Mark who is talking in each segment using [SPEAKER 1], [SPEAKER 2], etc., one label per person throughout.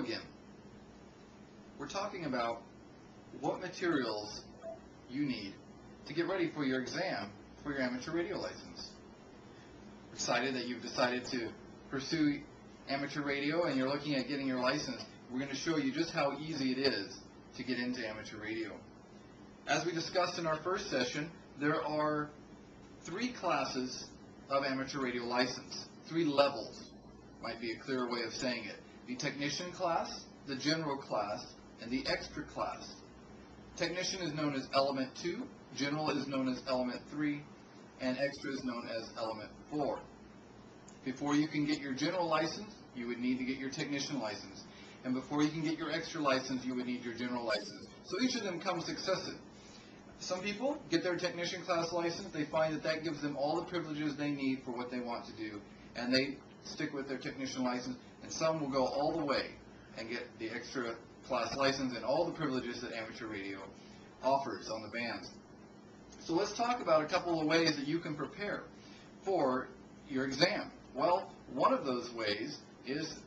[SPEAKER 1] again. We're talking about what materials you need to get ready for your exam for your amateur radio license. We're excited that you've decided to pursue amateur radio and you're looking at getting your license. We're going to show you just how easy it is to get into amateur radio. As we discussed in our first session, there are 3 classes of amateur radio license, 3 levels, might be a clearer way of saying it. The technician class, the general class, and the extra class. Technician is known as element 2, general is known as element 3, and extra is known as element 4. Before you can get your general license, you would need to get your technician license. And before you can get your extra license, you would need your general license. So each of them comes successive. Some people get their technician class license, they find that that gives them all the privileges they need for what they want to do, and they stick with their technician license, and some will go all the way and get the extra class license and all the privileges that amateur radio offers on the bands. So let's talk about a couple of ways that you can prepare for your exam. Well, one of those ways is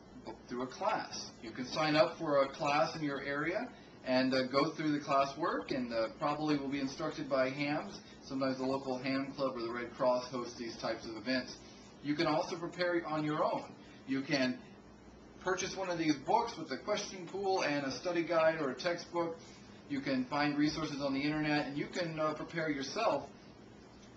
[SPEAKER 1] through a class. You can sign up for a class in your area and go through the classwork, and probably will be instructed by hams. Sometimes the local ham club or the Red Cross hosts these types of events. You can also prepare on your own. You can purchase one of these books with a question pool and a study guide or a textbook. You can find resources on the internet, and you can prepare yourself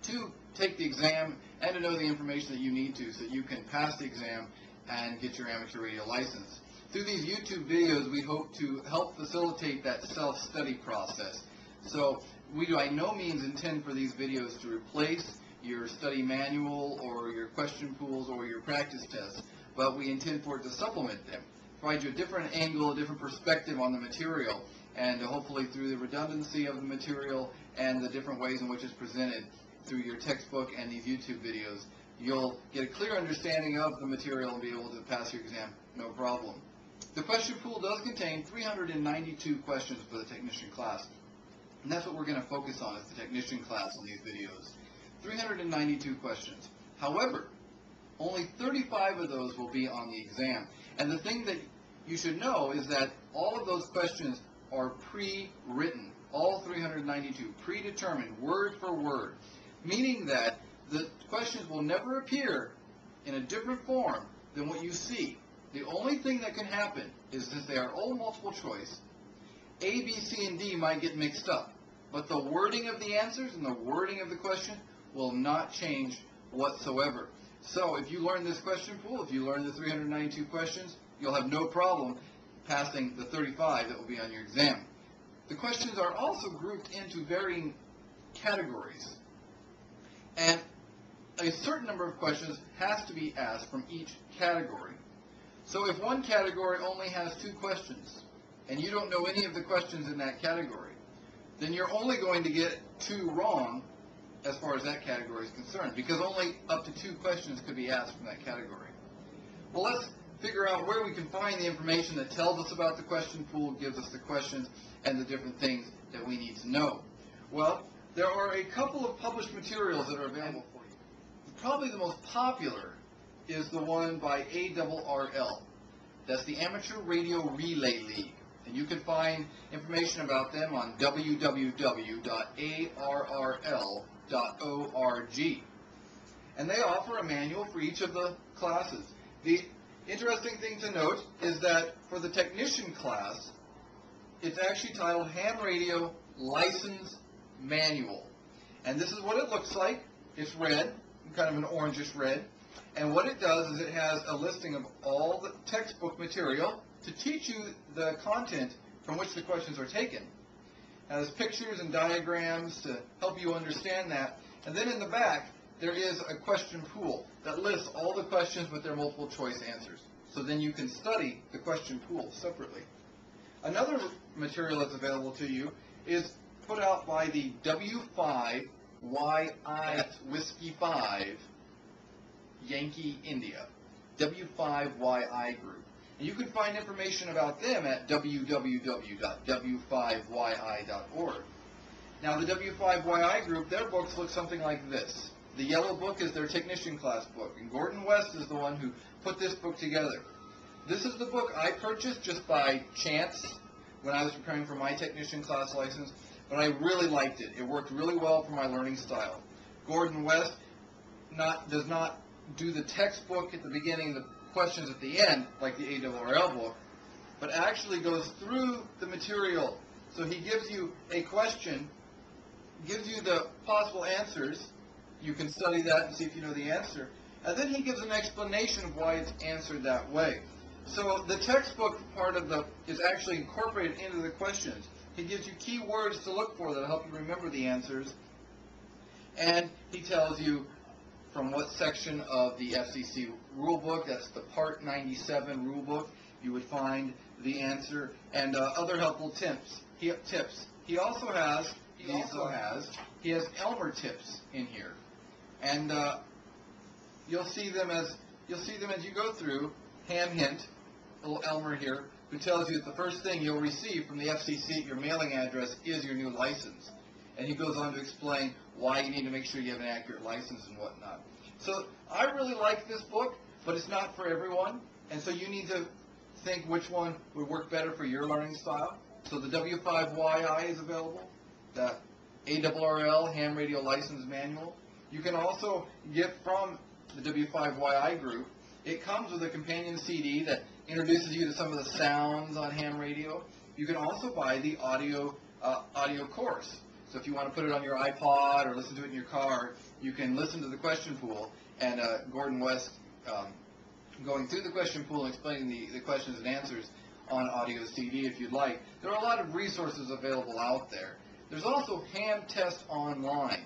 [SPEAKER 1] to take the exam and to know the information that you need to so that you can pass the exam and get your amateur radio license. Through these YouTube videos, we hope to help facilitate that self-study process. So we do by no means intend for these videos to replace your study manual or your question pools or your practice tests, but we intend for it to supplement them, provide you a different angle, a different perspective on the material, and hopefully through the redundancy of the material and the different ways in which it's presented through your textbook and these YouTube videos, you'll get a clear understanding of the material and be able to pass your exam no problem. The question pool does contain 392 questions for the technician class, and that's what we're going to focus on is the technician class in these videos. 392 questions. However, only 35 of those will be on the exam. And the thing that you should know is that all of those questions are pre-written, all 392, predetermined, word for word, meaning that the questions will never appear in a different form than what you see. The only thing that can happen is that they are all multiple choice. A, B, C, and D might get mixed up, but the wording of the answers and the wording of the question will not change whatsoever. So if you learn this question pool, if you learn the 392 questions, you'll have no problem passing the 35 that will be on your exam. The questions are also grouped into varying categories, and a certain number of questions has to be asked from each category. So if one category only has 2 questions, and you don't know any of the questions in that category, then you're only going to get 2 wrong as far as that category is concerned, because only up to 2 questions could be asked from that category. Well, let's figure out where we can find the information that tells us about the question pool, gives us the questions, and the different things that we need to know. Well, there are a couple of published materials that are available for you. Probably the most popular is the one by ARRL. That's the Amateur Radio Relay League. And you can find information about them on www.arrl.org. And they offer a manual for each of the classes. The interesting thing to note is that for the technician class, it's actually titled Ham Radio License Manual. And this is what it looks like. It's red, kind of an orangish red. And what it does is it has a listing of all the textbook material to teach you the content from which the questions are taken. It has pictures and diagrams to help you understand that. And then in the back, there is a question pool that lists all the questions with their multiple choice answers. So then you can study the question pool separately. Another material that's available to you is put out by the W5YI Whiskey 5 Yankee India, W5YI group. And you can find information about them at www.w5yi.org. Now the W5YI group, their books look something like this. The yellow book is their technician class book, and Gordon West is the one who put this book together. This is the book I purchased just by chance when I was preparing for my technician class license, but I really liked it. It worked really well for my learning style. Gordon West does not do the textbook at the beginning, the questions at the end, like the ARRL book, but actually goes through the material. So he gives you a question, gives you the possible answers. You can study that and see if you know the answer. And then he gives an explanation of why it's answered that way. So the textbook part of is actually incorporated into the questions. He gives you key words to look for that will help you remember the answers. And he tells you from what section of the FCC rule book, that's the Part 97 rule book, you would find the answer, and other helpful tips. He also has Elmer tips in here, and you'll see them as you go through. Ham hint, little Elmer here, who tells you that the first thing you'll receive from the FCC at your mailing address is your new license. And he goes on to explain why you need to make sure you have an accurate license and whatnot. So I really like this book, but it's not for everyone. And so you need to think which one would work better for your learning style. So the W5YI is available, the ARRL Ham Radio License Manual. You can also get from the W5YI group. It comes with a companion CD that introduces you to some of the sounds on ham radio. You can also buy the audio course. So if you want to put it on your iPod or listen to it in your car, you can listen to the question pool and Gordon West going through the question pool and explaining the questions and answers on audio CD if you'd like. There are a lot of resources available out there. There's also Ham Test Online.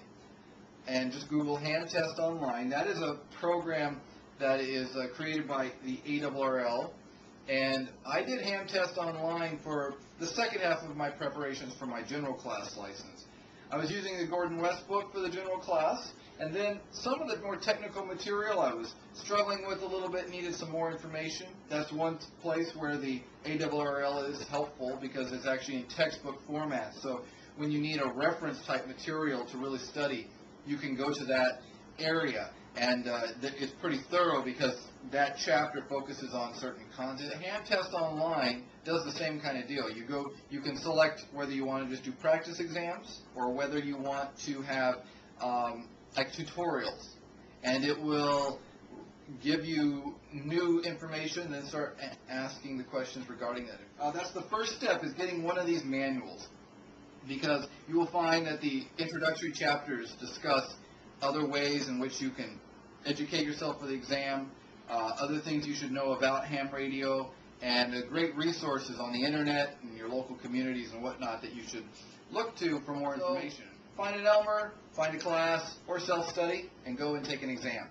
[SPEAKER 1] And just Google Ham Test Online. That is a program that is created by the ARRL. And I did Ham Test Online for the second half of my preparations for my general class license. I was using the Gordon West book for the general class, and then some of the more technical material I was struggling with a little bit, needed some more information. That's one place where the ARRL is helpful because it's actually in textbook format. So when you need a reference type material to really study, you can go to that area. And it's pretty thorough because that chapter focuses on certain content. Ham Test Online does the same kind of deal. You can select whether you want to just do practice exams or whether you want to have like tutorials, and it will give you new information, then start asking the questions regarding that. That's the first step, is getting one of these manuals, because you will find that the introductory chapters discuss other ways in which you can educate yourself for the exam, other things you should know about ham radio, and great resources on the internet and your local communities and whatnot that you should look to for more information. Find an Elmer, find a class, or self-study, and go and take an exam.